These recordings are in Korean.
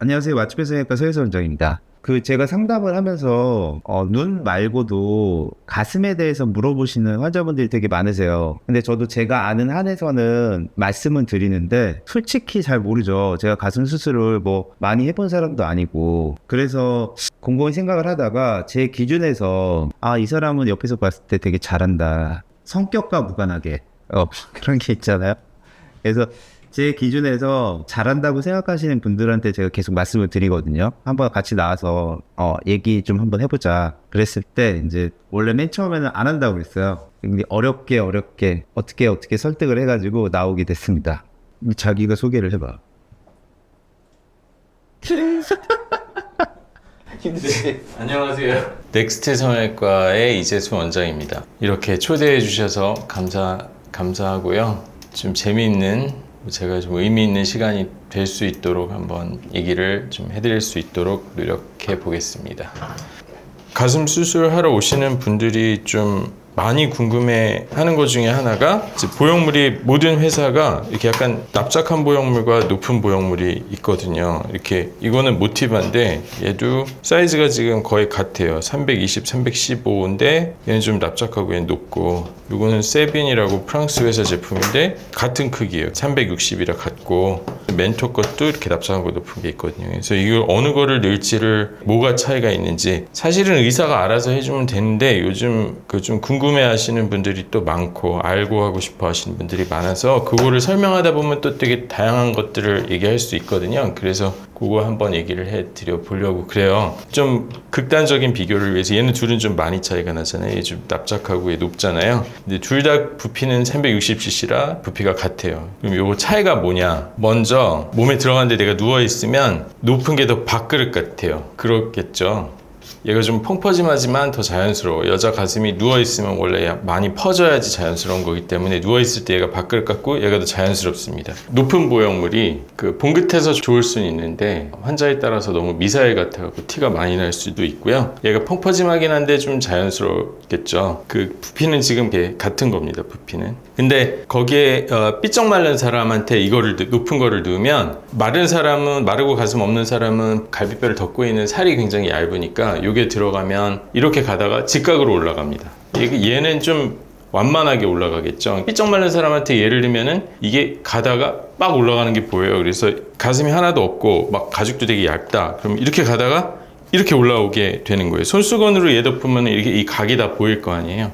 안녕하세요. 맛집의 성형외과 서혜서 원장입니다. 제가 상담을 하면서 눈 말고도 가슴에 대해서 물어보시는 환자분들이 되게 많으세요. 근데 저도 제가 아는 한에서는 말씀은 드리는데 솔직히 잘 모르죠. 제가 가슴 수술을 뭐 많이 해본 사람도 아니고. 그래서 곰곰이 생각을 하다가 제 기준에서 이 사람은 옆에서 봤을 때 되게 잘한다. 성격과 무관하게 그런 게 있잖아요. 그래서 제 기준에서 잘한다고 생각하시는 분들한테 제가 계속 말씀을 드리거든요. 한번 같이 나와서 얘기 좀 한번 해보자. 그랬을 때 이제 원래 맨 처음에는 안 한다고 그랬어요. 근데 어렵게 어떻게 설득을 해가지고 나오게 됐습니다. 자기가 소개를 해봐. 네, 안녕하세요. 넥스트 성형외과의 이재수 원장입니다. 이렇게 초대해 주셔서 감사하고요. 좀 재미있는, 제가 좀 의미 있는 시간이 될 수 있도록 한번 얘기를 좀 해드릴 수 있도록 노력해 보겠습니다. 가슴 수술하러 오시는 분들이 좀 많이 궁금해 하는 것 중에 하나가, 이제 보형물이, 모든 회사가 이렇게 약간 납작한 보형물과 높은 보형물이 있거든요. 이렇게, 이거는 모티바인데 얘도 사이즈가 지금 거의 같아요. 320, 315인데 얘는 좀 납작하고 얘는 높고, 이거는 세빈이라고 프랑스 회사 제품인데 같은 크기예요. 360이라 같고, 멘토 것도 이렇게 납작한 거 높은 게 있거든요. 그래서 이걸 어느 거를 넣을지를, 뭐가 차이가 있는지 사실은 의사가 알아서 해주면 되는데, 요즘 좀 궁금해 하시는 분들이 또 많고 알고 하고 싶어 하시는 분들이 많아서 그거를 설명하다 보면 또 되게 다양한 것들을 얘기할 수 있거든요. 그래서 그거 한번 얘기를 해드려 보려고 그래요. 좀 극단적인 비교를 위해서, 얘는 둘은 좀 많이 차이가 나잖아요. 얘 좀 납작하고 얘 높잖아요. 근데 둘 다 부피는 360cc라 부피가 같아요. 그럼 요거 차이가 뭐냐? 먼저 몸에 들어가는데 내가 누워있으면 높은 게 더 밥그릇 같아요. 그렇겠죠? 얘가 좀 펑퍼짐하지만 더 자연스러워. 여자 가슴이 누워있으면 원래 많이 퍼져야지 자연스러운 거기 때문에 누워있을 때 얘가 밥그릇 같고 얘가 더 자연스럽습니다. 높은 보형물이 봉긋해서 좋을 수는 있는데 환자에 따라서 너무 미사일 같아서 티가 많이 날 수도 있고요. 얘가 펑퍼짐하긴 한데 좀 자연스럽겠죠. 부피는 지금 같은 겁니다. 부피는. 근데 거기에 삐쩍 마른 사람한테 이거를, 높은 거를 넣으면, 마른 사람은, 마르고 가슴 없는 사람은 갈비뼈를 덮고 있는 살이 굉장히 얇으니까 요게 들어가면 이렇게 가다가 직각으로 올라갑니다. 얘는 좀 완만하게 올라가겠죠. 삐쩍 마른 사람한테 예를 들면은 이게 가다가 막 올라가는 게 보여요. 그래서 가슴이 하나도 없고 막 가죽도 되게 얇다. 그럼 이렇게 가다가 이렇게 올라오게 되는 거예요. 손수건으로 얘 덮으면 이렇게 이 각이 다 보일 거 아니에요.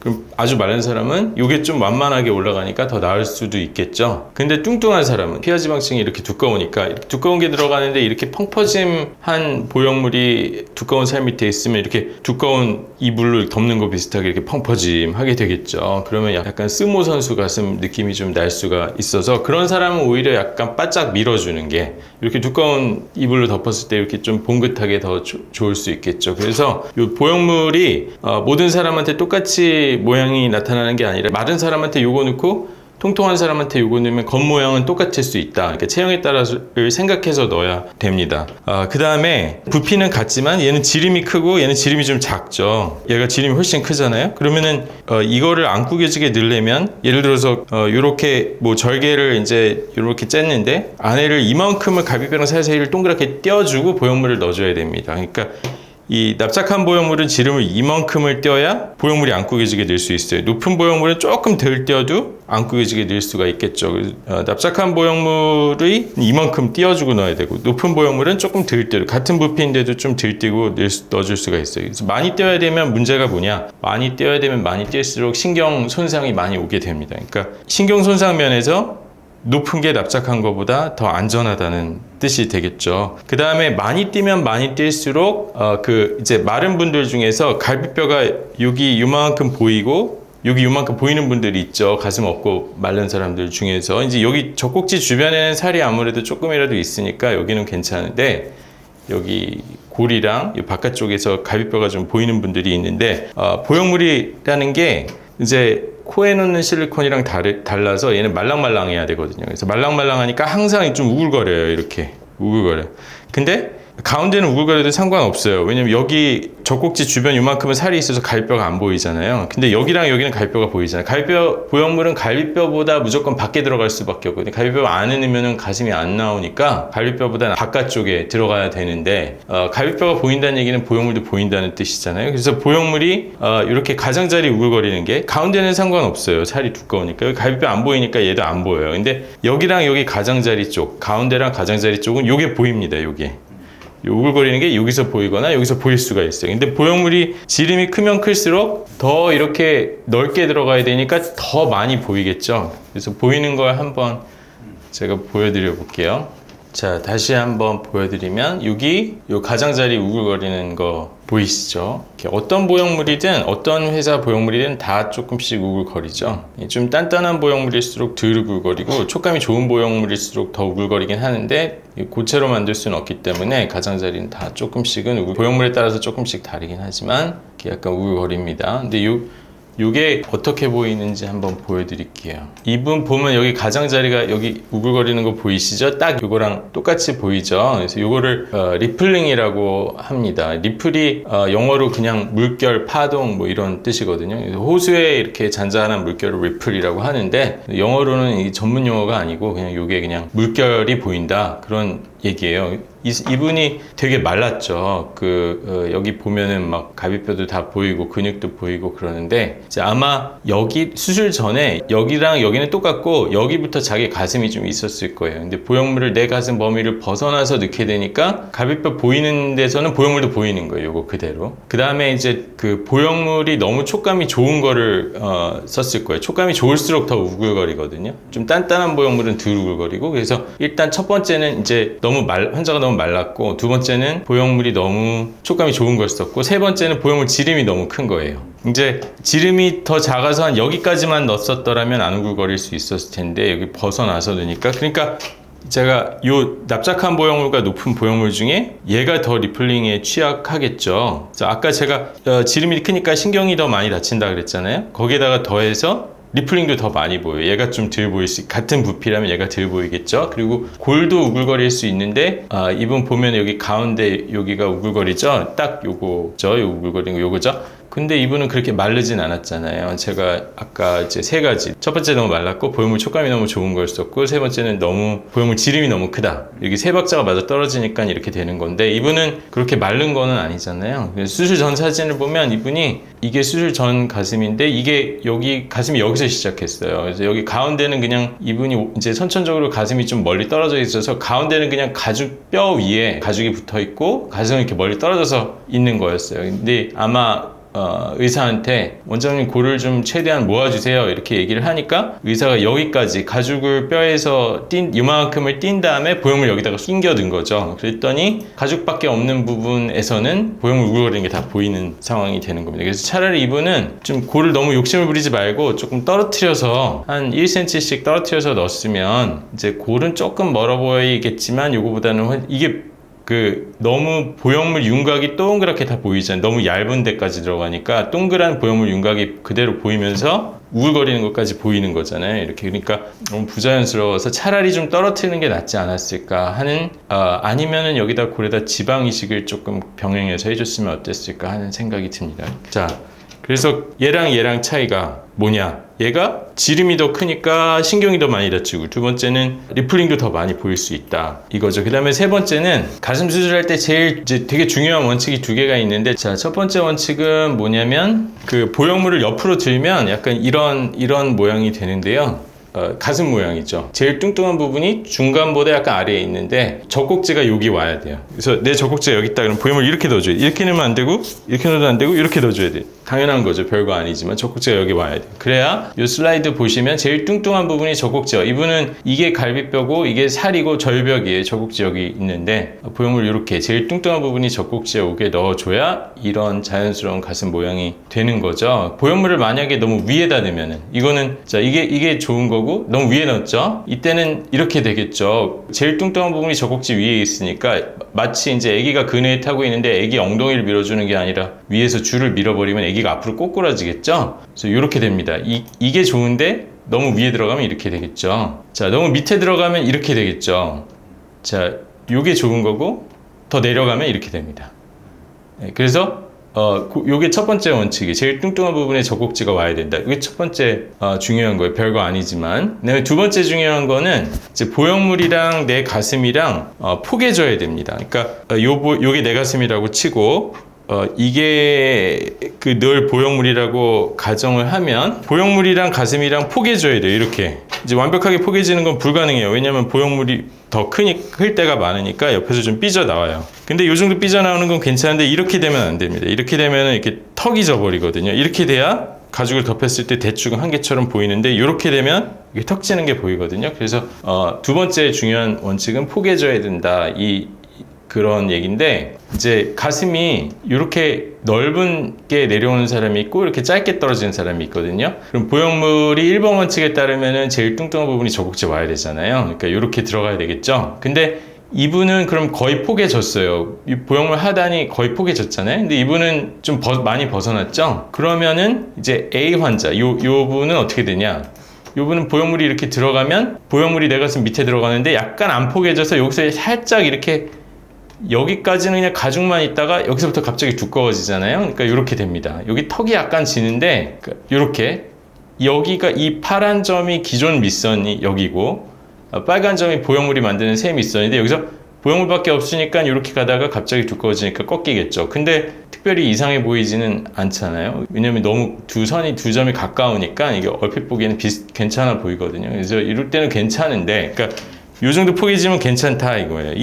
그럼 아주 마른 사람은 이게 좀 완만하게 올라가니까 더 나을 수도 있겠죠. 근데 뚱뚱한 사람은 피하지방층이 이렇게 두꺼우니까, 이렇게 두꺼운 게 들어가는데 이렇게 펑퍼짐한 보형물이 두꺼운 살 밑에 있으면 이렇게 두꺼운 이불로 덮는 거 비슷하게 이렇게 펑퍼짐하게 되겠죠. 그러면 약간 스모 선수 가슴 느낌이 좀 날 수가 있어서, 그런 사람은 오히려 약간 바짝 밀어주는 게, 이렇게 두꺼운 이불로 덮었을 때 이렇게 좀 봉긋하게 더 좋을 수 있겠죠. 그래서 이 보형물이 모든 사람한테 똑같이 모양이 나타나는 게 아니라, 마른 사람한테 요거 넣고 통통한 사람한테 요거 넣으면 겉모양은 똑같을 수 있다. 그러니까 체형에 따라서를 생각해서 넣어야 됩니다. 그 다음에 부피는 같지만 얘는 지름이 크고 얘는 지름이 좀 작죠. 얘가 지름이 훨씬 크잖아요. 그러면은 이거를 안 구겨지게 넣으려면, 예를 들어서 요렇게 뭐 절개를 이제 요렇게 쨌는데 안에를 이만큼을 갈비뼈랑 사이사이를 동그랗게 떼어주고 보형물을 넣어줘야 됩니다. 그러니까 이 납작한 보형물은 지름을 이만큼을 떼어야 보형물이 안 구겨지게 늘 수 있어요. 높은 보형물은 조금 덜 떼어도 안 구겨지게 늘 수가 있겠죠. 납작한 보형물이 이만큼 띄워주고 넣어야 되고, 높은 보형물은 조금 덜 떼고, 같은 부피인데도 좀 덜 떼고 넣어줄 수가 있어요. 그래서 많이 떼어야 되면 문제가 뭐냐? 많이 떼어야 되면 많이 뗄수록 신경 손상이 많이 오게 됩니다. 그러니까 신경 손상 면에서 높은 게 납작한 것보다 더 안전하다는 뜻이 되겠죠. 그 다음에 많이 뛰면 많이 뛸수록 이제 마른 분들 중에서 갈비뼈가 여기 요만큼 보이고 여기 요만큼 보이는 분들이 있죠. 가슴 없고 마른 사람들 중에서 이제 여기 젖꼭지 주변에는 살이 아무래도 조금이라도 있으니까 여기는 괜찮은데, 여기 골이랑 이 바깥쪽에서 갈비뼈가 좀 보이는 분들이 있는데, 보형물이라는 게 이제 코에 넣는 실리콘이랑 달라서 얘는 말랑말랑해야 되거든요. 그래서 말랑말랑하니까 항상 좀 우글거려요. 이렇게 우글거려요. 근데 가운데는 우글거려도 상관없어요. 왜냐면 여기 젖꼭지 주변 요만큼은 살이 있어서 갈비뼈가 안 보이잖아요. 근데 여기랑 여기는 갈비뼈가 보이잖아요. 갈비뼈, 보형물은 갈비뼈보다 무조건 밖에 들어갈 수밖에 없거든요. 갈비뼈 안에 넣으면 가슴이 안 나오니까 갈비뼈보다는 바깥쪽에 들어가야 되는데, 갈비뼈가 보인다는 얘기는 보형물도 보인다는 뜻이잖아요. 그래서 보형물이 이렇게 가장자리 우글거리는 게 가운데는 상관없어요. 살이 두꺼우니까. 여기 갈비뼈 안 보이니까 얘도 안 보여요. 근데 여기랑 여기 가장자리 쪽, 가운데랑 가장자리 쪽은 요게 보입니다. 요게. 우글거리는 게 여기서 보이거나 여기서 보일 수가 있어요. 근데 보형물이 지름이 크면 클수록 더 이렇게 넓게 들어가야 되니까 더 많이 보이겠죠. 그래서 보이는 걸 한번 제가 보여드려 볼게요. 자, 다시 한번 보여드리면 여기 요 가장자리 우글거리는 거 보이시죠? 이렇게 어떤 보형물이든 어떤 회사 보형물이든 다 조금씩 우글거리죠. 좀 단단한 보형물일수록 덜 우글거리고 촉감이 좋은 보형물일수록 더 우글거리긴 하는데 고체로 만들 수는 없기 때문에 가장자리는 다 조금씩은 보형물에 따라서 조금씩 다르긴 하지만 이렇게 약간 우글거립니다. 근데 요게 어떻게 보이는지 한번 보여드릴게요. 이분 보면 여기 가장자리가 여기 우글거리는 거 보이시죠? 딱 요거랑 똑같이 보이죠? 그래서 요거를 리플링이라고 합니다. 리플이 영어로 그냥 물결, 파동 뭐 이런 뜻이거든요. 그래서 호수에 이렇게 잔잔한 물결을 리플이라고 하는데 영어로는 이 전문 용어가 아니고 그냥 요게 그냥 물결이 보인다 그런 얘기예요. 이분이 되게 말랐죠. 여기 보면은 막 갈비뼈도 다 보이고 근육도 보이고 그러는데 이제 아마 여기 수술 전에 여기랑 여기는 똑같고 여기부터 자기 가슴이 좀 있었을 거예요. 근데 보형물을 내 가슴 범위를 벗어나서 넣게 되니까 갈비뼈 보이는 데서는 보형물도 보이는 거예요. 요거 그대로. 그 다음에 이제 그 보형물이 너무 촉감이 좋은 거를 썼을 거예요. 촉감이 좋을수록 더 우글거리거든요. 좀 단단한 보형물은 덜 우글거리고 그래서 일단 첫 번째는 이제 환자가 너무 말랐고 두 번째는 보형물이 너무 촉감이 좋은 걸 썼고 세 번째는 보형물 지름이 너무 큰 거예요. 이제 지름이 더 작아서 한 여기까지만 넣었더라면 안 우글거릴 수 있었을 텐데 여기 벗어나서 넣으니까 그러니까 제가 요 납작한 보형물과 높은 보형물 중에 얘가 더 리플링에 취약하겠죠. 아까 제가 지름이 크니까 신경이 더 많이 다친다 그랬잖아요. 거기에다가 더해서 리플링도 더 많이 보여요. 얘가 좀 덜 보일 수, 같은 부피라면 얘가 덜 보이겠죠? 그리고 골도 우글거릴 수 있는데, 이분 보면 여기 가운데 여기가 우글거리죠? 딱 요거죠? 요 우글거리는 거 요거죠? 근데 이분은 그렇게 마르진 않았잖아요. 제가 아까 이제 세 가지. 첫 번째 너무 말랐고, 보형물 촉감이 너무 좋은 걸 썼고, 세 번째는 너무, 보형물 지름이 너무 크다. 여기 세 박자가 맞아 떨어지니까 이렇게 되는 건데, 이분은 그렇게 마른 거는 아니잖아요. 수술 전 사진을 보면 이분이 이게 수술 전 가슴인데, 이게 여기, 가슴이 여기서 시작했어요. 그래서 여기 가운데는 그냥 이분이 이제 선천적으로 가슴이 좀 멀리 떨어져 있어서, 가운데는 그냥 가죽 뼈 위에 가죽이 붙어 있고, 가슴은 이렇게 멀리 떨어져서 있는 거였어요. 근데 아마 의사한테 원장님 골을 좀 최대한 모아주세요 이렇게 얘기를 하니까 의사가 여기까지 가죽을 뼈에서 이만큼을 띈 다음에 보형물 여기다가 숨겨 둔 거죠. 그랬더니 가죽밖에 없는 부분에서는 보형물 우글거리는 게 다 보이는 상황이 되는 겁니다. 그래서 차라리 이분은 좀 골을 너무 욕심을 부리지 말고 조금 떨어뜨려서 한 1cm씩 떨어뜨려서 넣었으면 이제 골은 조금 멀어 보이겠지만 요거보다는 이게 너무 보형물 윤곽이 동그랗게 다 보이잖아요. 너무 얇은 데까지 들어가니까 동그란 보형물 윤곽이 그대로 보이면서 우글거리는 것까지 보이는 거잖아요. 이렇게 그러니까 너무 부자연스러워서 차라리 좀 떨어뜨리는 게 낫지 않았을까 하는 아니면은 여기다 골에다 지방 이식을 조금 병행해서 해줬으면 어땠을까 하는 생각이 듭니다. 자, 그래서 얘랑 차이가 뭐냐? 얘가 지름이 더 크니까 신경이 더 많이 다치고 두 번째는 리플링도 더 많이 보일 수 있다 이거죠. 그 다음에 세 번째는 가슴 수술할 때 제일 이제 되게 중요한 원칙이 두 개가 있는데 자, 첫 번째 원칙은 뭐냐면 그 보형물을 옆으로 들면 약간 이런 모양이 되는데요. 가슴 모양이죠. 제일 뚱뚱한 부분이 중간보다 약간 아래에 있는데 젖꼭지가 여기 와야 돼요. 그래서 내 젖꼭지가 여기 있다 그러면 보형물 이렇게 넣어줘야 돼. 이렇게 넣으면 안 되고 이렇게 넣어도 안 되고 이렇게 넣어줘야 돼. 당연한 거죠. 별거 아니지만 젖꼭지가 여기 와야 돼. 그래야 이 슬라이드 보시면 제일 뚱뚱한 부분이 젖꼭지예요. 이분은 이게 갈비뼈고 이게 살이고 절벽이에요. 젖꼭지 여기 있는데 보형물 이렇게 제일 뚱뚱한 부분이 젖꼭지에 오게 넣어줘야 이런 자연스러운 가슴 모양이 되는 거죠. 보형물을 만약에 너무 위에다 넣으면은 이거는 자 이게 좋은 거고 너무 위에 넣었죠. 이때는 이렇게 되겠죠. 제일 뚱뚱한 부분이 젖꼭지 위에 있으니까 마치 이제 아기가 그네에 타고 있는데 아기 엉덩이를 밀어주는 게 아니라 위에서 줄을 밀어버리면 아기가 앞으로 꼬꾸라지겠죠. 그래서 이렇게 됩니다. 이게 좋은데 너무 위에 들어가면 이렇게 되겠죠. 자, 너무 밑에 들어가면 이렇게 되겠죠. 자, 요게 좋은 거고 더 내려가면 이렇게 됩니다. 그래서 요게 첫 번째 원칙이 제일 뚱뚱한 부분에 젖꼭지가 와야 된다. 이게 첫 번째 중요한 거예요. 별거 아니지만. 그다음에 두 번째 중요한 거는 이제 보형물이랑 내 가슴이랑 포개져야 됩니다. 그러니까 요게 내 가슴이라고 치고 이게 그 늘 보형물이라고 가정을 하면 보형물이랑 가슴이랑 포개져야 돼요. 이렇게 이제 완벽하게 포개지는 건 불가능해요. 왜냐하면 보형물이 더 클 때가 많으니까 옆에서 좀 삐져 나와요. 근데 이 정도 삐져 나오는 건 괜찮은데 이렇게 되면 안 됩니다. 이렇게 되면 이렇게 턱이 져 버리거든요. 이렇게 돼야 가죽을 덮였을 때 대충 한 개처럼 보이는데 이렇게 되면 이게 턱 지는 게 보이거든요. 그래서 두 번째 중요한 원칙은 포개져야 된다. 그런 얘기인데 이제 가슴이 이렇게 넓은 게 내려오는 사람이 있고 이렇게 짧게 떨어지는 사람이 있거든요. 그럼 보형물이 1번 원칙에 따르면은 제일 뚱뚱한 부분이 젖꼭지 와야 되잖아요. 그러니까 이렇게 들어가야 되겠죠. 근데 이분은 그럼 거의 포개졌어요. 이 보형물 하단이 거의 포개졌잖아요. 근데 이분은 좀 많이 벗어났죠. 그러면은 이제 A 환자 요 분은 어떻게 되냐? 요분은 보형물이 이렇게 들어가면 보형물이 내 가슴 밑에 들어가는데 약간 안 포개져서 여기서 살짝 이렇게 여기까지는 그냥 가죽만 있다가 여기서부터 갑자기 두꺼워지잖아요. 그러니까 이렇게 됩니다. 여기 턱이 약간 지는데 이렇게 여기가 이 파란 점이 기존 밑선이 여기고 빨간 점이 보형물이 만드는 새 밑선인데 여기서 보형물밖에 없으니까 이렇게 가다가 갑자기 두꺼워지니까 꺾이겠죠. 근데 특별히 이상해 보이지는 않잖아요. 왜냐면 너무 두 점이 가까우니까 이게 얼핏 보기에는 괜찮아 보이거든요. 그래서 이럴 때는 괜찮은데 그러니까 이 정도 포개지면 괜찮다 이거예요.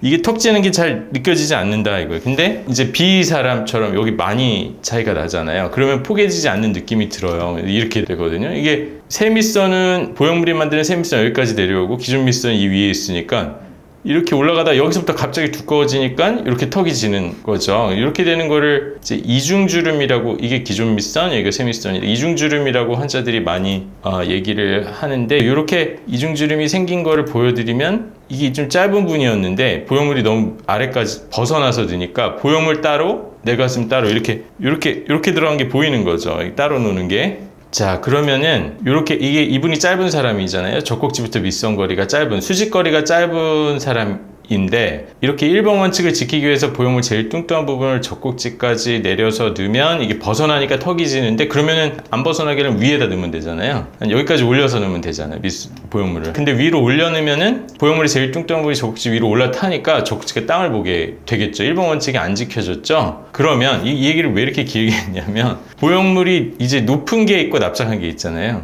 이게 턱 지는 게 잘 느껴지지 않는다 이거예요. 근데 이제 B 사람처럼 여기 많이 차이가 나잖아요. 그러면 포개지지 않는 느낌이 들어요. 이렇게 되거든요. 이게 새 밑선은 보형물이 만드는 새 밑선 여기까지 내려오고 기존 밑선이 이 위에 있으니까 이렇게 올라가다 여기서부터 갑자기 두꺼워지니까 이렇게 턱이 지는 거죠. 이렇게 되는 거를 이제 이중주름이라고, 이게 기존 밑선, 여기가 새 밑선이 이중주름이라고 환자들이 많이 얘기를 하는데, 이렇게 이중주름이 생긴 거를 보여드리면 이게 좀 짧은 분이었는데 보형물이 너무 아래까지 벗어나서 드니까 보형물 따로 내 가슴 따로 이렇게 들어간 게 보이는 거죠. 따로 노는 게. 자, 그러면은 이렇게 이분이 짧은 사람이잖아요. 젖꼭지부터 밑선 거리가 짧은, 수직거리가 짧은 사람인데 이렇게 1번 원칙을 지키기 위해서 보형물 제일 뚱뚱한 부분을 젖꼭지까지 내려서 넣으면 이게 벗어나니까 턱이 지는데, 그러면은 안 벗어나게는 위에다 넣으면 되잖아요. 여기까지 올려서 넣으면 되잖아요, 보형물을. 근데 위로 올려 넣으면은 보형물이 제일 뚱뚱한 부분이 젖꼭지 위로 올라타니까 젖꼭지가 땅을 보게 되겠죠. 1번 원칙이 안 지켜졌죠. 그러면 이 얘기를 왜 이렇게 길게 했냐면, 보형물이 이제 높은 게 있고 납작한 게 있잖아요.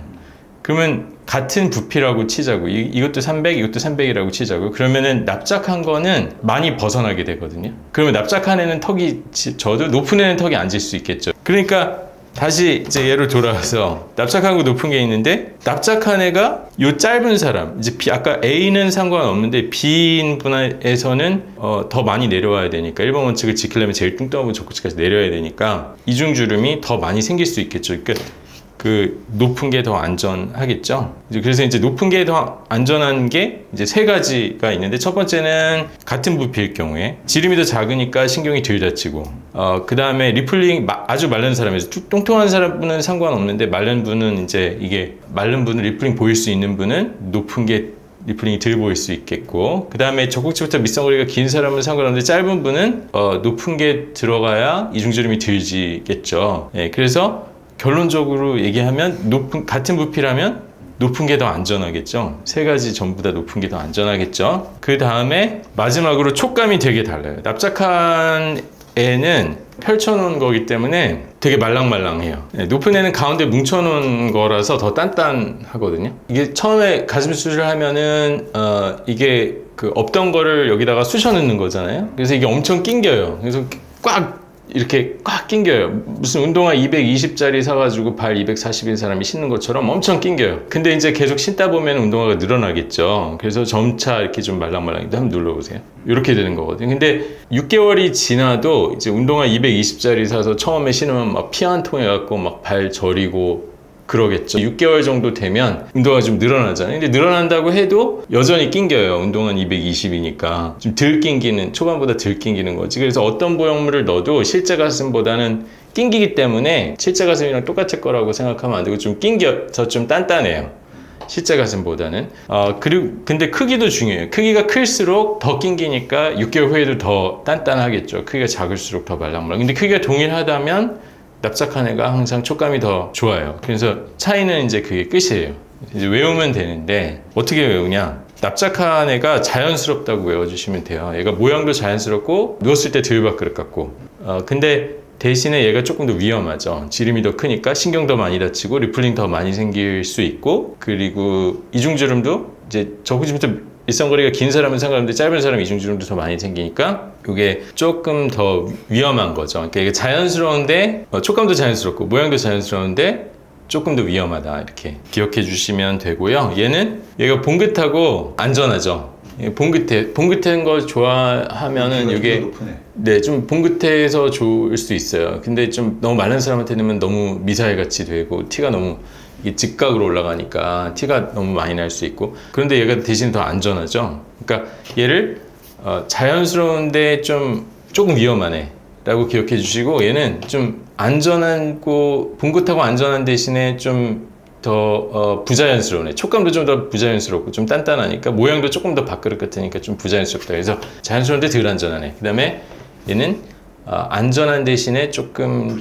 그러면 같은 부피라고 치자고, 이것도 300, 이것도 300이라고 치자고. 그러면은 납작한 거는 많이 벗어나게 되거든요. 그러면 납작한 애는 턱이 져도 높은 애는 턱이 안 질 수 있겠죠. 그러니까 다시 이제 얘로 돌아와서 납작하고 높은 게 있는데, 납작한 애가 요 짧은 사람, 이제 아까 A는 상관없는데 B인 분에서는 더 많이 내려와야 되니까, 1번 원칙을 지키려면 제일 뚱뚱한 분 젖꼭지까지 내려야 되니까 이중주름이 더 많이 생길 수 있겠죠. 그러니까 그 높은 게 더 안전하겠죠. 그래서 이제 높은 게 더 안전한 게 이제 세 가지가 있는데, 첫 번째는 같은 부피일 경우에 지름이 더 작으니까 신경이 덜 다치고, 그 다음에 리플링 아주 마른 사람에서 뚱뚱한 사람은 상관없는데, 마른 분은 이제 이게 마른 분은 리플링 보일 수 있는 분은 높은 게 리플링이 덜 보일 수 있겠고, 그 다음에 젖꼭지부터 밑선거리가 긴 사람은 상관없는데 짧은 분은 높은 게 들어가야 이중주름이 덜 지겠죠. 예, 그래서 결론적으로 얘기하면 같은 부피라면 높은 게 더 안전하겠죠. 세 가지 전부 다 높은 게 더 안전하겠죠. 그 다음에 마지막으로 촉감이 되게 달라요. 납작한 애는 펼쳐놓은 거기 때문에 되게 말랑말랑해요. 네, 높은 애는 가운데 뭉쳐놓은 거라서 더 단단하거든요. 이게 처음에 가슴 수술을 하면은 이게 그 없던 거를 여기다가 쑤셔 넣는 거잖아요. 그래서 이게 엄청 낑겨요. 그래서 이렇게 꽉 낑겨요. 무슨 운동화 220짜리 사가지고 발 240인 사람이 신는 것처럼 엄청 낑겨요. 근데 이제 계속 신다 보면 운동화가 늘어나겠죠. 그래서 점차 이렇게 좀 말랑말랑해도 한번 눌러보세요. 이렇게 되는 거거든요. 근데 6개월이 지나도 이제 운동화 220짜리 사서 처음에 신으면 막 피 한 통 해갖고 막 발 저리고 그러겠죠. 6개월 정도 되면 운동화가 좀 늘어나잖아요. 근데 늘어난다고 해도 여전히 낑겨요. 운동화는 220이니까. 좀 덜 낑기는, 초반보다 덜 낑기는 거지. 그래서 어떤 보형물을 넣어도 실제 가슴보다는 낑기기 때문에 실제 가슴이랑 똑같을 거라고 생각하면 안 되고, 좀 낑겨서 좀 단단해요. 실제 가슴보다는. 그리고 근데 크기도 중요해요. 크기가 클수록 더 낑기니까 6개월 후에도 더 단단하겠죠. 크기가 작을수록 더 말랑말랑. 근데 크기가 동일하다면 납작한 애가 항상 촉감이 더 좋아요. 그래서 차이는 이제 그게 끝이에요. 이제 외우면 되는데 어떻게 외우냐? 납작한 애가 자연스럽다고 외워주시면 돼요. 얘가 모양도 자연스럽고 누웠을 때 들밥그릇 같고. 근데 대신에 얘가 조금 더 위험하죠. 지름이 더 크니까 신경 더 많이 다치고 리플링 더 많이 생길 수 있고, 그리고 이중주름도 이제 저구지부터 일상거리가 긴 사람은 상관없는데 짧은 사람은 이중주름도 더 많이 생기니까 이게 조금 더 위험한 거죠. 그러니까 이게 자연스러운데 촉감도 자연스럽고 모양도 자연스러운데 조금 더 위험하다, 이렇게 기억해 주시면 되고요. 얘가 봉긋하고 안전하죠. 봉긋한 거 좋아하면은 이게 네, 좀 봉긋해서 좋을 수 있어요. 근데 좀 너무 마른 사람한테는 너무 미사일 같이 되고 티가 너무 이게 직각으로 올라가니까 티가 너무 많이 날 수 있고. 그런데 얘가 대신 더 안전하죠. 그러니까 얘를 자연스러운데 조금 위험하네 라고 기억해 주시고, 얘는 좀 안전하고 봉긋하고 안전한 대신에 좀 더 부자연스러우네. 촉감도 좀 더 부자연스럽고 좀 단단하니까 모양도 조금 더 밥그릇 같으니까 좀 부자연스럽다. 그래서 자연스러운데 덜 안전하네. 그 다음에 얘는 안전한 대신에 조금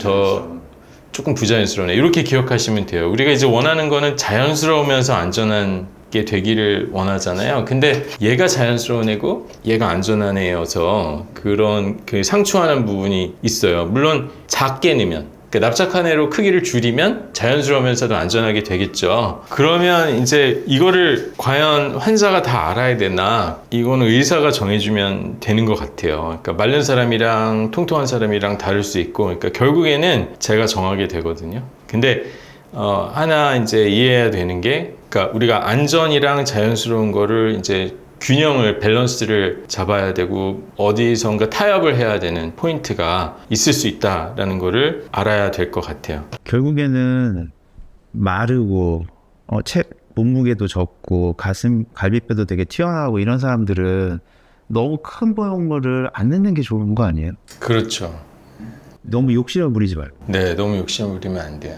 부자연스러우네. 이렇게 기억하시면 돼요. 우리가 이제 원하는 거는 자연스러우면서 안전한 게 되기를 원하잖아요. 근데 얘가 자연스러운 애고 얘가 안전한 애여서 그런 상충하는 부분이 있어요. 물론 작게 넣으면, 그러니까 납작한 애로 크기를 줄이면 자연스러우면서도 안전하게 되겠죠. 그러면 이제 이거를 과연 환자가 다 알아야 되나? 이거는 의사가 정해주면 되는 것 같아요. 그러니까 마른 사람이랑 통통한 사람이랑 다를 수 있고, 그러니까 결국에는 제가 정하게 되거든요. 근데 하나 이제 이해해야 되는 게, 그러니까 우리가 안전이랑 자연스러운 거를 이제 밸런스를 잡아야 되고 어디선가 타협을 해야 되는 포인트가 있을 수 있다라는 거를 알아야 될 것 같아요. 결국에는 마르고 몸무게도 적고 갈비뼈도 되게 튀어나오고 이런 사람들은 너무 큰 보형물을 안 넣는 게 좋은 거 아니에요? 그렇죠. 너무 욕심을 부리지 말고. 네, 너무 욕심을 부리면 안 돼요.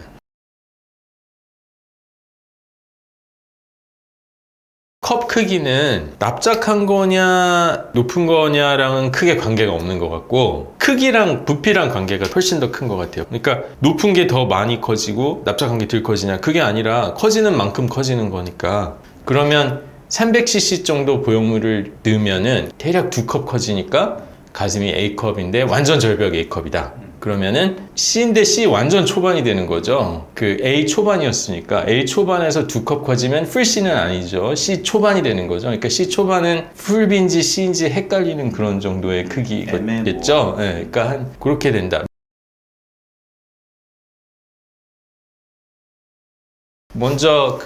컵 크기는 납작한 거냐 높은 거냐랑은 크게 관계가 없는 것 같고, 크기랑 부피랑 관계가 훨씬 더 큰 것 같아요. 그러니까 높은 게 더 많이 커지고 납작한 게 덜 커지냐, 그게 아니라 커지는 만큼 커지는 거니까. 그러면 300cc 정도 보형물을 넣으면은 대략 2컵 커지니까 가슴이 A컵인데 완전 절벽 A컵이다. 그러면은 C인데 C 완전 초반이 되는 거죠. 그 A 초반이었으니까 A 초반에서 2컵 커지면 풀 C는 아니죠. C 초반이 되는 거죠. 그러니까 C 초반은 풀 B인지 C인지 헷갈리는 그런 정도의 크기겠죠. 네, 그러니까 그렇게 된다. 먼저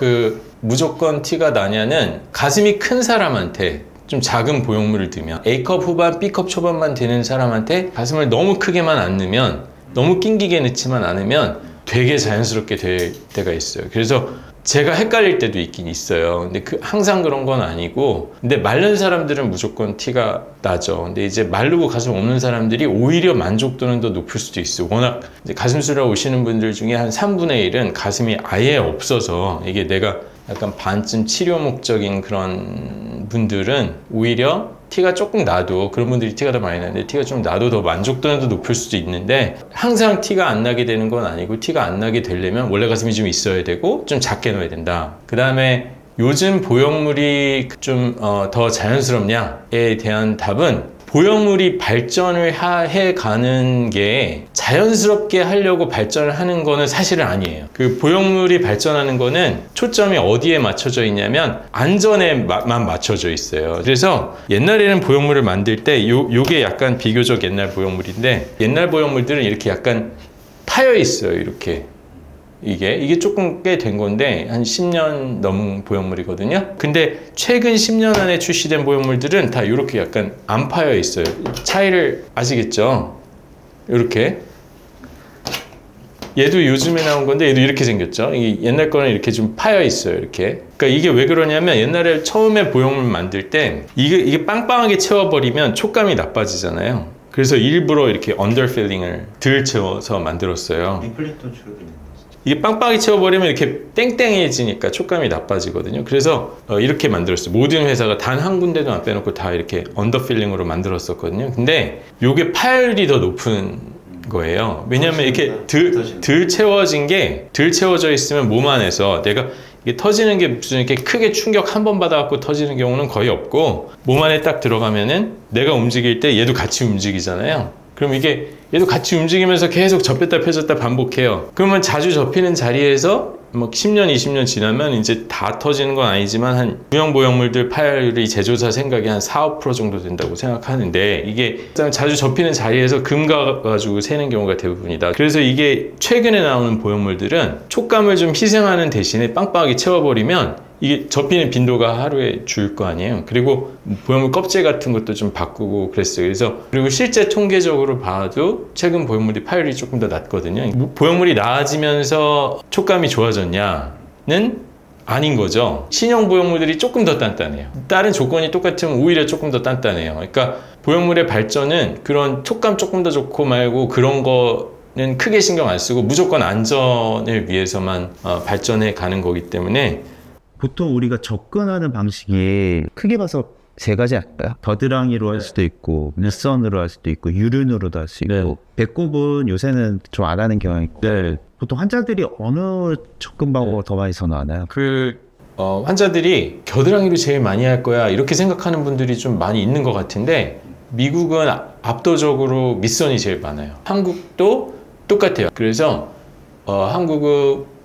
무조건 티가 나냐는, 가슴이 큰 사람한테 좀 작은 보형물을 넣으면, A컵 후반, B컵 초반만 되는 사람한테 가슴을 너무 크게만 안 넣으면, 너무 낑기게 넣지만 않으면 되게 자연스럽게 될 때가 있어요. 그래서 제가 헷갈릴 때도 있긴 있어요. 근데 항상 그런 건 아니고, 근데 마른 사람들은 무조건 티가 나죠. 근데 이제 마르고 가슴 없는 사람들이 오히려 만족도는 더 높을 수도 있어요. 워낙 이제 가슴 수술하러 오시는 분들 중에 한 3분의 1은 가슴이 아예 없어서, 이게 내가 약간 반쯤 치료 목적인 그런 분들은 오히려 티가 조금 나도, 그런 분들이 티가 더 많이 나는데 티가 좀 나도 더 만족도는 더 높을 수도 있는데, 항상 티가 안 나게 되는 건 아니고, 티가 안 나게 되려면 원래 가슴이 좀 있어야 되고 좀 작게 넣어야 된다. 그 다음에 요즘 보형물이 좀 더 자연스럽냐에 대한 답은, 보형물이 발전을 해가는 게 자연스럽게 하려고 발전을 하는 거는 사실은 아니에요. 그 보형물이 발전하는 거는 초점이 어디에 맞춰져 있냐면 안전에만 맞춰져 있어요. 그래서 옛날에는 보형물을 만들 때 요게 약간 비교적 옛날 보형물인데, 옛날 보형물들은 이렇게 약간 파여 있어요. 이렇게. 이게 조금 꽤 된 건데 한 10년 넘은 보형물이거든요. 근데 최근 10년 안에 출시된 보형물들은 다 이렇게 약간 안 파여 있어요. 차이를 아시겠죠? 이렇게. 얘도 요즘에 나온 건데 얘도 이렇게 생겼죠. 이 옛날 거는 이렇게 좀 파여 있어요. 이렇게. 그러니까 이게 왜 그러냐면, 옛날에 처음에 보형물 만들 때 이게 빵빵하게 채워버리면 촉감이 나빠지잖아요. 그래서 일부러 이렇게 언더필링을 덜 채워서 만들었어요. 리플링도 줄어드는. 이게 빵빵하게 채워버리면 이렇게 땡땡해지니까 촉감이 나빠지거든요. 그래서 이렇게 만들었어요. 모든 회사가 단 한 군데도 안 빼놓고 다 이렇게 언더필링으로 만들었었거든요. 근데 요게 파열이 더 높은 거예요. 왜냐면 이렇게 덜 채워져 있으면 몸 안에서 내가 이게 터지는 게 무슨 이렇게 크게 충격 한 번 받아갖고 터지는 경우는 거의 없고, 몸 안에 딱 들어가면은 내가 움직일 때 얘도 같이 움직이잖아요. 그럼 이게 얘도 같이 움직이면서 계속 접혔다 펴졌다 반복해요. 그러면 자주 접히는 자리에서 뭐 10년, 20년 지나면 이제 다 터지는 건 아니지만 한 구형 보형물들 파열율이 제조사 생각에 한 4, 5% 정도 된다고 생각하는데, 이게 자주 접히는 자리에서 금 가가지고 새는 경우가 대부분이다. 그래서 이게 최근에 나오는 보형물들은 촉감을 좀 희생하는 대신에 빵빵하게 채워버리면 이게 접히는 빈도가 하루에 줄 거 아니에요. 그리고 보형물 껍질 같은 것도 좀 바꾸고 그랬어요. 그리고 실제 통계적으로 봐도 최근 보형물이 파열이 조금 더 낮거든요. 보형물이 나아지면서 촉감이 좋아졌냐는 아닌 거죠. 신형 보형물들이 조금 더 단단해요. 다른 조건이 똑같으면 오히려 조금 더 단단해요. 그러니까 보형물의 발전은 그런 촉감 조금 더 좋고 말고 그런 거는 크게 신경 안 쓰고 무조건 안전을 위해서만 발전해 가는 거기 때문에, 보통 우리가 접근하는 방식이 크게 봐서 세 가지 할까요? 겨드랑이로 할 수도 있고, 밑선으로 할 수도 있고, 유륜으로도 할 수 있고, 배꼽은 요새는 좀 안 하는 경향이 있고, 보통 환자들이 어느 접근 방법을 더 많이 선호하나요? 환자들이 겨드랑이로 제일 많이 할 거야 이렇게 생각하는 분들이 좀 많이 있는 것 같은데, 미국은 압도적으로 밑선이 제일 많아요. 한국도 똑같아요. 그래서 한국은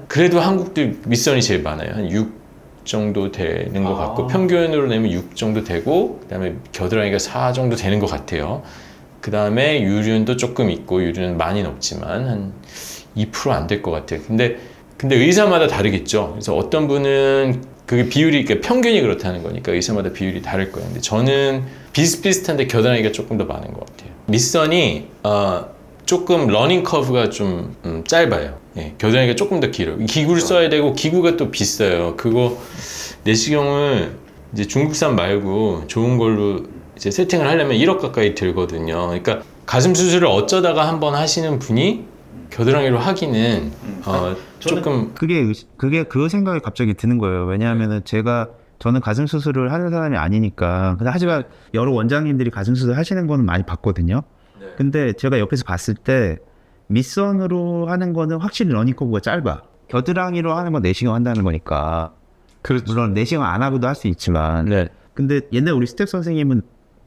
그래도 한국도 밑선이 제일 많아요. 한 6 정도 되는 것 같고, 평균으로 내면 6 정도 되고, 그 다음에 겨드랑이가 4 정도 되는 것 같아요. 그 다음에 유륜도 조금 있고, 유륜은 많이는 없지만 한 2% 안 될 것 같아요. 근데 의사마다 다르겠죠. 그래서 어떤 분은 그게 비율이, 그러니까 평균이 그렇다는 거니까 의사마다 비율이 다를 거예요. 근데 저는 비슷비슷한데 겨드랑이가 조금 더 많은 것 같아요. 밑선이 조금 러닝 커브가 좀 짧아요. 예, 겨드랑이가 조금 더 길어요. 기구를 써야 되고 기구가 또 비싸요. 그거 내시경을 이제 중국산 말고 좋은 걸로 이제 세팅을 하려면 1억 가까이 들거든요. 그러니까 가슴 수술을 어쩌다가 한번 하시는 분이 겨드랑이로 하기는 조금 그게 그 생각이 갑자기 드는 거예요. 왜냐하면은 저는 가슴 수술을 하는 사람이 아니니까. 근데 하지만 여러 원장님들이 가슴 수술 하시는 거는 많이 봤거든요. 근데 제가 옆에서 봤을 때 밑선으로 하는 거는 확실히 러닝커브가 짧아. 겨드랑이로 하는 건 내시경 한다는 거니까. 물론 내시경 안 하고도 할 수 있지만. 근데 옛날 우리 스텝 선생님은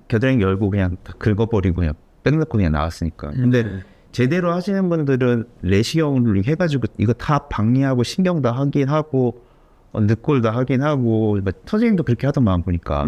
겨드랑이 열고 그냥 다 긁어버리고 그냥 빼놓고 그냥 나왔으니까. 근데 제대로 하시는 분들은 내시경을 해가지고 이거 다 박리하고 신경 다 하긴 하고 늑골 다 하긴 하고, 선생님도 그렇게 하더만 보니까.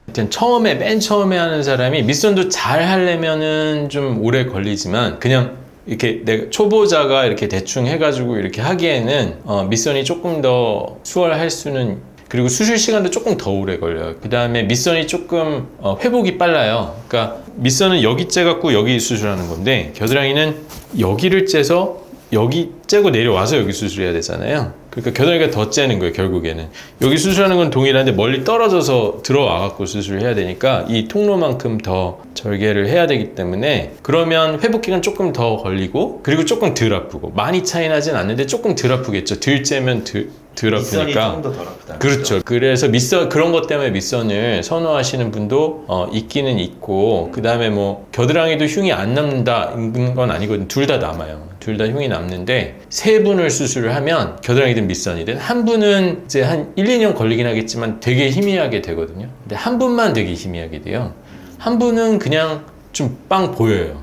일단 맨 처음에 하는 사람이 밑선도 잘 하려면은 좀 오래 걸리지만, 그냥 이렇게 내가 초보자가 이렇게 대충 해가지고 이렇게 하기에는 밑선이 조금 더 수월할 수는, 그리고 수술 시간도 조금 더 오래 걸려요. 그 다음에 밑선이 조금 회복이 빨라요. 그러니까 밑선은 여기 째갖고 여기 수술하는 건데, 겨드랑이는 여기를 째서 여기 째고 내려와서 여기 수술해야 되잖아요. 그러니까 겨드랑이가 더 째는 거예요. 결국에는 여기 수술하는 건 동일한데 멀리 떨어져서 들어와 갖고 수술을 해야 되니까 이 통로만큼 더 절개를 해야 되기 때문에, 그러면 회복 기간 조금 더 걸리고, 그리고 조금 덜 아프고, 많이 차이 나진 않는데 조금 덜 아프겠죠. 덜 째면 덜 아프니까. 조금 더 덜 아프다. 그렇죠. 그래서 그런 것 때문에 밑선을 선호하시는 분도 있기는 있고, 그 다음에 뭐 겨드랑이도 흉이 안 남는다는 건 아니거든요. 둘 다 남아요. 둘 다 흉이 남는데, 세 분을 수술을 하면 겨드랑이든 밑선이든 한 분은 이제 한 1, 2년 걸리긴 하겠지만 되게 희미하게 되거든요. 근데 한 분만 되게 희미하게 돼요. 한 분은 그냥 좀 빵 보여요.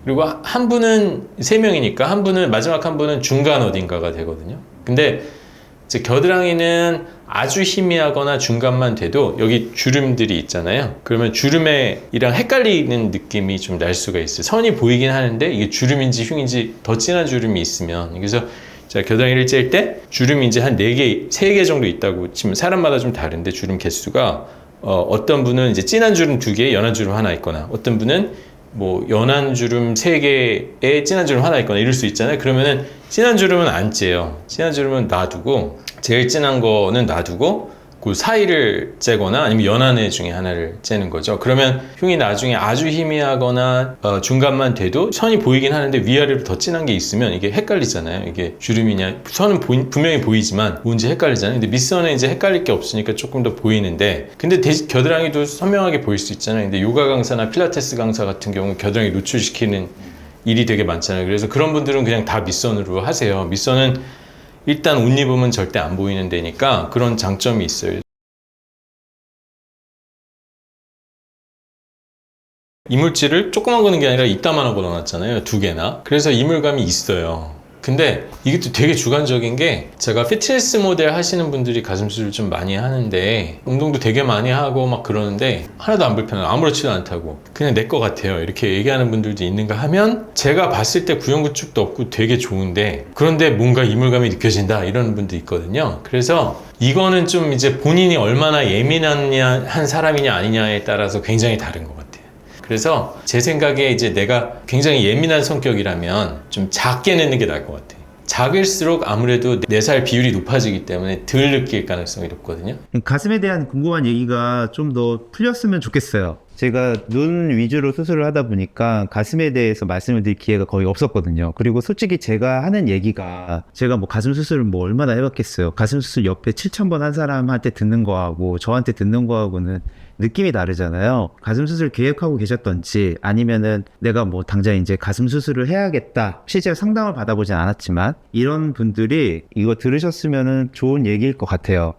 그리고 한 분은 3명이니까 마지막 한 분은 중간 어딘가가 되거든요. 근데 이제 겨드랑이는 아주 희미하거나 중간만 돼도 여기 주름들이 있잖아요. 그러면 주름이랑 헷갈리는 느낌이 좀 날 수가 있어요. 선이 보이긴 하는데 이게 주름인지 흉인지 더 진한 주름이 있으면. 그래서 자, 겨드랑이를 찔 때 주름이 이제 한 4개, 3개 정도 있다고 치면, 사람마다 좀 다른데 주름 개수가 어떤 분은 이제 진한 주름 2개, 연한 주름 하나 있거나, 어떤 분은 뭐 연한 주름 3개에 진한 주름 하나 있거나 이럴 수 있잖아요. 그러면은 진한 주름은 안 째요. 진한 주름은 놔두고, 제일 진한 거는 놔두고, 그 사이를 째거나 아니면 연안의 중에 하나를 째는 거죠. 그러면 흉이 나중에 아주 희미하거나 중간만 돼도 선이 보이긴 하는데 위아래로 더 진한 게 있으면 이게 헷갈리잖아요. 이게 주름이냐 선은 분명히 보이지만 뭔지 헷갈리잖아요. 근데 밑선은 이제 헷갈릴 게 없으니까 조금 더 보이는데 근데 겨드랑이도 선명하게 보일 수 있잖아요. 근데 요가 강사나 필라테스 강사 같은 경우는 겨드랑이 노출시키는 일이 되게 많잖아요. 그래서 그런 분들은 그냥 다 밑선으로 하세요. 밑선은 일단 옷 입으면 절대 안 보이는 데니까 그런 장점이 있어요. 이물질을 조그만 거는 게 아니라 이따만하고 넣어놨잖아요. 2개나. 그래서 이물감이 있어요. 근데 이게 또 되게 주관적인 게 제가 피트니스 모델 하시는 분들이 가슴 수술 좀 많이 하는데 운동도 되게 많이 하고 막 그러는데 하나도 안 불편해요. 아무렇지도 않다고 그냥 내 거 같아요 이렇게 얘기하는 분들도 있는가 하면 제가 봤을 때 구형구축도 없고 되게 좋은데 그런데 뭔가 이물감이 느껴진다 이런 분도 있거든요. 그래서 이거는 좀 이제 본인이 얼마나 예민한 한 사람이냐 아니냐에 따라서 굉장히 다른 것 같아요. 그래서 제 생각에 이제 내가 굉장히 예민한 성격이라면 좀 작게 내는 게 나을 것 같아요. 작을수록 아무래도 내 살 비율이 높아지기 때문에 덜 느낄 가능성이 높거든요. 가슴에 대한 궁금한 얘기가 좀 더 풀렸으면 좋겠어요. 제가 눈 위주로 수술을 하다 보니까 가슴에 대해서 말씀을 드릴 기회가 거의 없었거든요. 그리고 솔직히 제가 하는 얘기가 제가 뭐 가슴 수술을 뭐 얼마나 해봤겠어요. 가슴 수술 옆에 7,000번 한 사람한테 듣는 거하고 저한테 듣는 거하고는 느낌이 다르잖아요. 가슴 수술 계획하고 계셨던지 아니면은 내가 뭐 당장 이제 가슴 수술을 해야겠다. 실제로 상담을 받아보진 않았지만 이런 분들이 이거 들으셨으면은 좋은 얘기일 것 같아요.